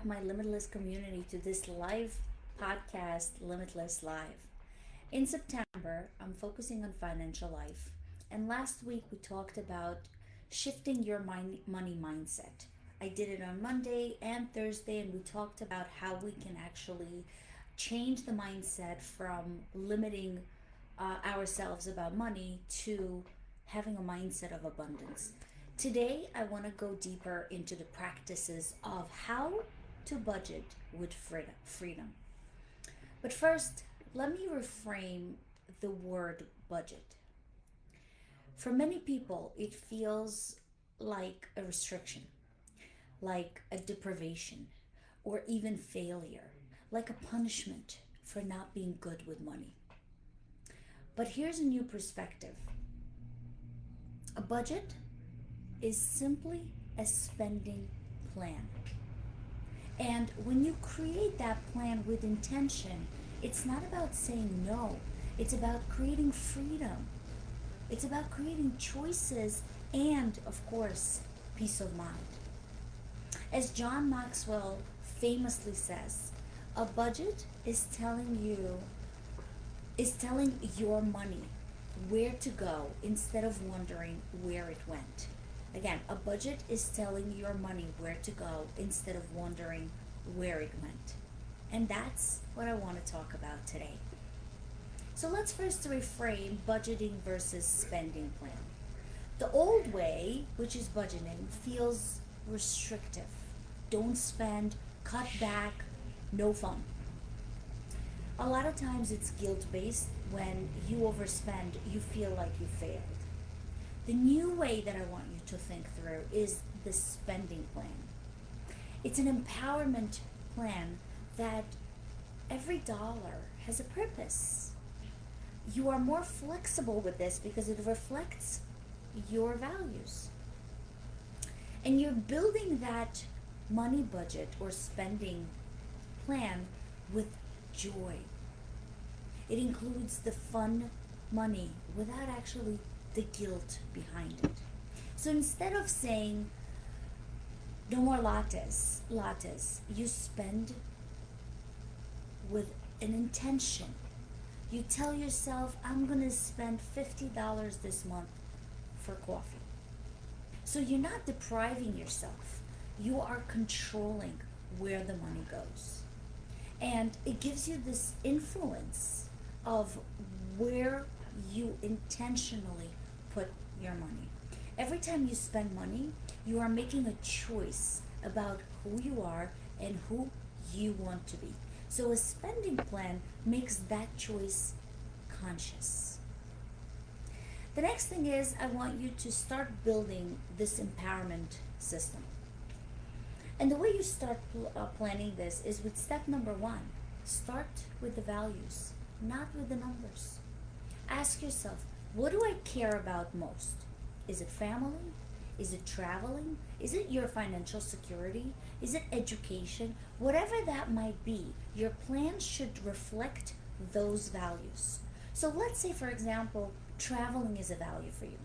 my Limitless community, to this live podcast, Limitless Live. In September, I'm focusing on financial life. And last week, we talked about shifting your money mindset. I did it on Monday and Thursday, and we talked about how we can actually change the mindset from limiting ourselves about money to having a mindset of abundance. Today, I want to go deeper into the practices of how to budget with freedom. But first, let me reframe the word budget. For many people, it feels like a restriction, like a deprivation, or even failure, like a punishment for not being good with money. But here's a new perspective: a budget is simply a spending plan. And when you create that plan with intention, it's not about saying no, it's about creating freedom. It's about creating choices and, of course, peace of mind. As John Maxwell famously says, a budget is telling your money where to go instead of wondering where it went. Again, a budget is telling your money where to go instead of wondering where it went. And that's what I want to talk about today. So let's first reframe budgeting versus spending plan. The old way, which is budgeting, feels restrictive. Don't spend, cut back, no fun. A lot of times it's guilt based. When you overspend, you feel like you failed. The new way that I want you to think through is the spending plan. It's an empowerment plan that every dollar has a purpose. You are more flexible with this because it reflects your values. And you're building that money budget or spending plan with joy. It includes the fun money without actually the guilt behind it. So instead of saying no more lattes, you spend with an intention. You tell yourself, I'm going to spend $50 this month for coffee. So you're not depriving yourself. You are controlling where the money goes. And it gives you this influence of where you intentionally put your money. Every time you spend money, you are making a choice about who you are and who you want to be. So a spending plan makes that choice conscious. The next thing is, I want you to start building this empowerment system. And the way you start planning this is with step number one. Start with the values, not with the numbers. Ask yourself, what do I care about most? Is it family? Is it traveling? Is it your financial security? Is it education? Whatever that might be, your plan should reflect those values. So let's say, for example, traveling is a value for you.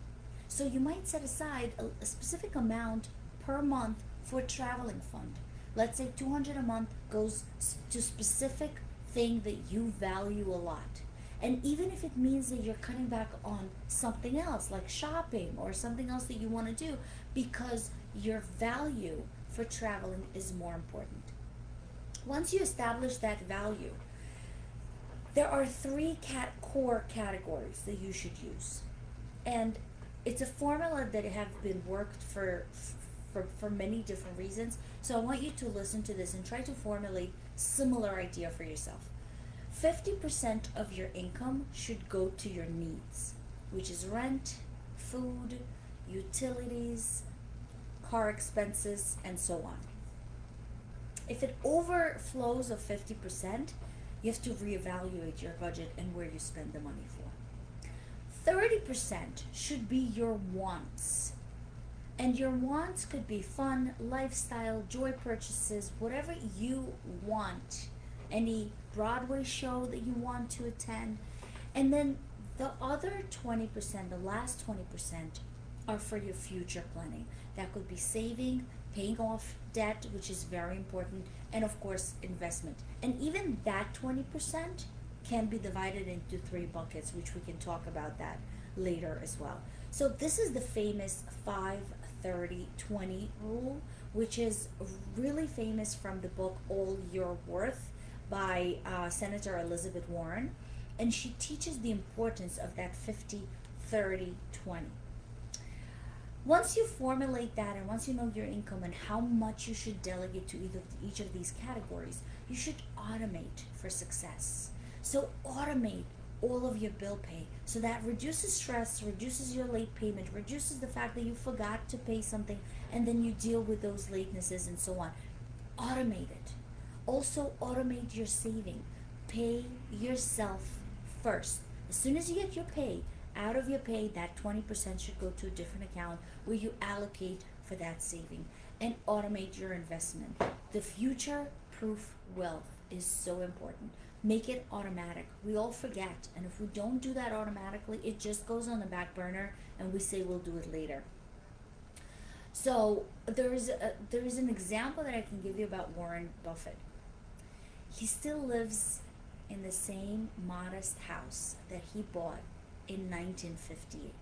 So you might set aside a specific amount per month for a traveling fund. Let's say 200 a month goes to specific thing that you value a lot. And even if it means that you're cutting back on something else, like shopping or something else that you want to do, because your value for traveling is more important. Once you establish that value, there are three core categories that you should use. And it's a formula that have been worked for many different reasons. So I want you to listen to this and try to formulate similar idea for yourself. 50% of your income should go to your needs, which is rent, food, utilities, car expenses, and so on. If it overflows of 50%, you have to reevaluate your budget and where you spend the money for. 30% should be your wants. And your wants could be fun, lifestyle, joy purchases, whatever you want. Any Broadway show that you want to attend. And then the other 20%, the last 20%, are for your future planning. That could be saving, paying off debt, which is very important, and of course, investment. And even that 20% can be divided into three buckets, which we can talk about that later as well. So, this is the famous 5-30-20 rule, which is really famous from the book All Your Worth by Senator Elizabeth Warren. And she teaches the importance of that 50-30-20. Once you formulate that, and once you know your income and how much you should delegate to either each of these categories, you should automate for success. So automate all of your bill pay, so that reduces stress, reduces your late payment, reduces the fact that you forgot to pay something and then you deal with those latenesses and so on. Automate it. Also automate your saving. Pay yourself first. As soon as you get your pay, out of your pay, that 20% should go to a different account where you allocate for that saving, and automate your investment. The future proof wealth is so important. Make it automatic. We all forget, and if we don't do that automatically, it just goes on the back burner and we say we'll do it later. So there is an example that I can give you about Warren Buffett. He still lives in the same modest house that he bought in 1958.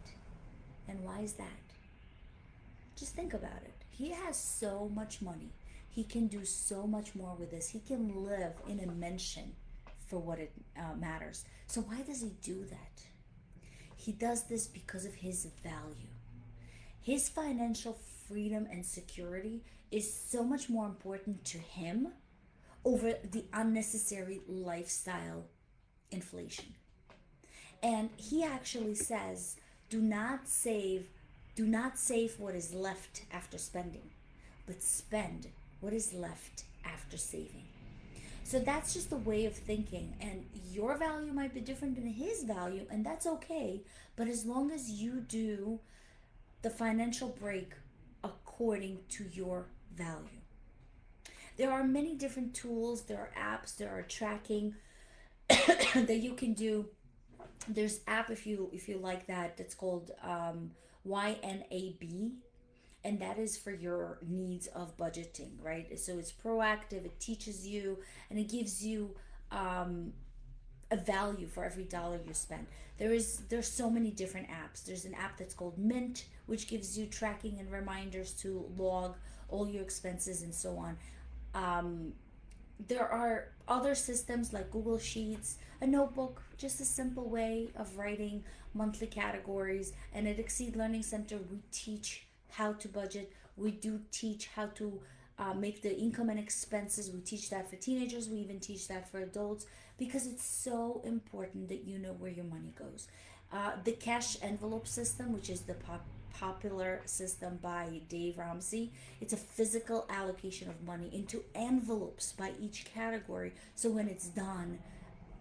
And why is that? Just think about it. He has so much money. He can do so much more with this. He can live in a mansion for what it matters. So why does he do that? He does this because of his value. His financial freedom and security is so much more important to him over the unnecessary lifestyle inflation. And he actually says, do not save, do not save what is left after spending, but spend what is left after saving. So that's just a way of thinking, and your value might be different than his value, and that's okay. But as long as you do the financial break according to your value. There are many different tools, there are apps, there are tracking that you can do. There's app, if you like that, that's called YNAB, and that is for your needs of budgeting, right? So it's proactive, it teaches you, and it gives you a value for every dollar you spend. There's so many different apps. There's an app that's called Mint, which gives you tracking and reminders to log all your expenses and so on. There are other systems like Google Sheets, a notebook, just a simple way of writing monthly categories. And at Exceed Learning Center, we teach how to budget. We do teach how to make the income and expenses. We teach that for teenagers. We even teach that for adults, because it's so important that you know where your money goes. The cash envelope system, which is the popular system by Dave Ramsey. It's a physical allocation of money into envelopes by each category. So when it's done,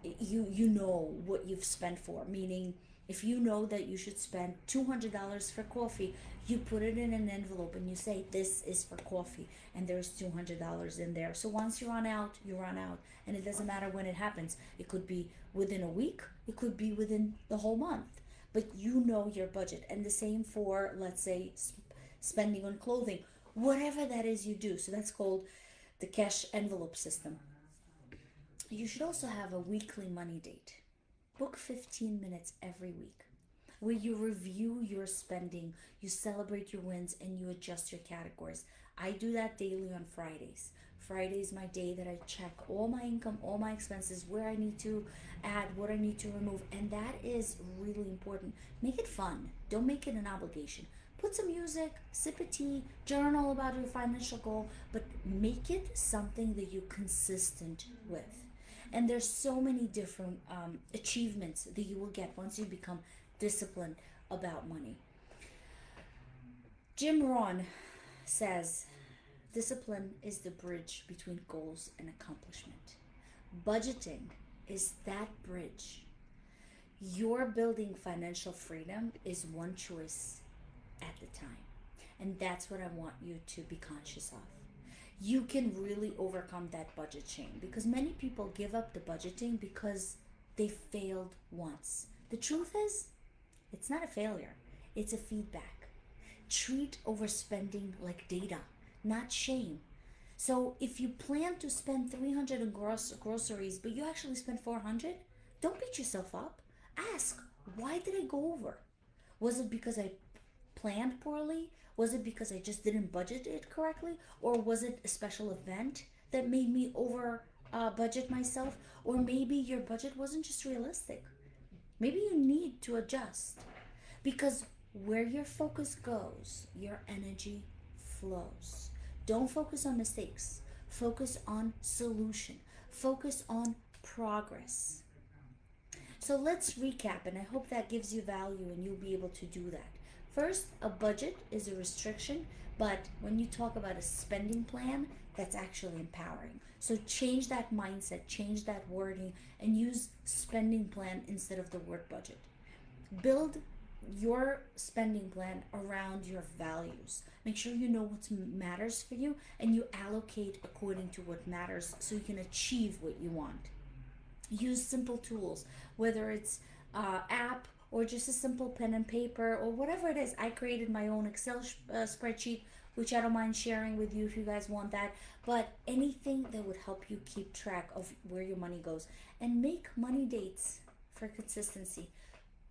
you know what you've spent for. Meaning, if you know that you should spend $200 for coffee, you put it in an envelope and you say, this is for coffee, and there's $200 in there. So once you run out, you run out. And it doesn't matter when it happens. It could be within a week, it could be within the whole month. But you know your budget. And the same for, let's say, spending on clothing. Whatever that is, you do. So that's called the cash envelope system. You should also have a weekly money date. Book 15 minutes every week where you review your spending, you celebrate your wins, and you adjust your categories. I do that daily on Fridays. Friday is my day that I check all my income, all my expenses, where I need to add, what I need to remove, and that is really important. Make it fun. Don't make it an obligation. Put some music, sip a tea, journal about your financial goal, but make it something that you're consistent with. And there's so many different achievements that you will get once you become disciplined about money. Jim Rohn says, discipline is the bridge between goals and accomplishment. Budgeting is that bridge. Your building financial freedom is one choice at the time. And that's what I want you to be conscious of. You can really overcome that budget chain, because many people give up the budgeting because they failed once. The truth is, it's not a failure, it's a feedback. treat overspending like data, not shame. So if you plan to spend 300 in groceries, but you actually spend 400, don't beat yourself up. Ask, why did I go over? Was it because I planned poorly? Was it because I just didn't budget it correctly? Or was it a special event that made me over budget myself? Or maybe your budget wasn't just realistic. Maybe you need to adjust. Because where your focus goes, your energy flows. Don't focus on mistakes. Focus on solution. Focus on progress. So let's recap, and I hope that gives you value and you'll be able to do that. First, a budget is a restriction, but when you talk about a spending plan, that's actually empowering. So change that mindset, change that wording, and use spending plan instead of the word budget. Build your spending plan around your values. Make sure you know what matters for you and you allocate according to what matters so you can achieve what you want. Use simple tools, whether it's app or just a simple pen and paper or whatever it is. I created my own Excel spreadsheet, which I don't mind sharing with you if you guys want that. But anything that would help you keep track of where your money goes, and make money dates for consistency.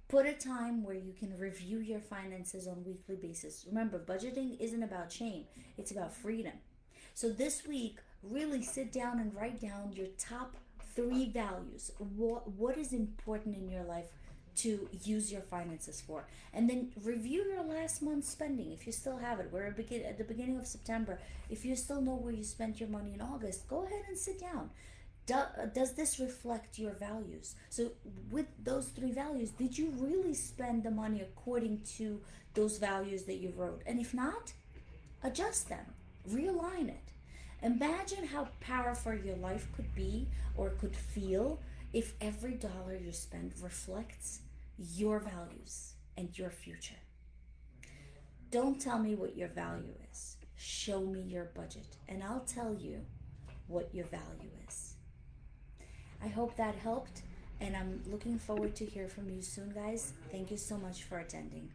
Put a time where you can review your finances on a weekly basis. Remember, budgeting isn't about shame, it's about freedom. So this week, really sit down and write down your top 3 values. What is important in your life to use your finances for? And then review your last month's spending if you still have it. We're at the beginning of September. If you still know where you spent your money in August, go ahead and sit down. Does this reflect your values? So with those 3 values, did you really spend the money according to those values that you wrote? And if not, adjust them, realign it. Imagine how powerful your life could be or could feel if every dollar you spend reflects your values and your future. Don't tell me what your value is. Show me your budget, and I'll tell you what your value is. I hope that helped, and I'm looking forward to hear from you soon, guys. Thank you so much for attending.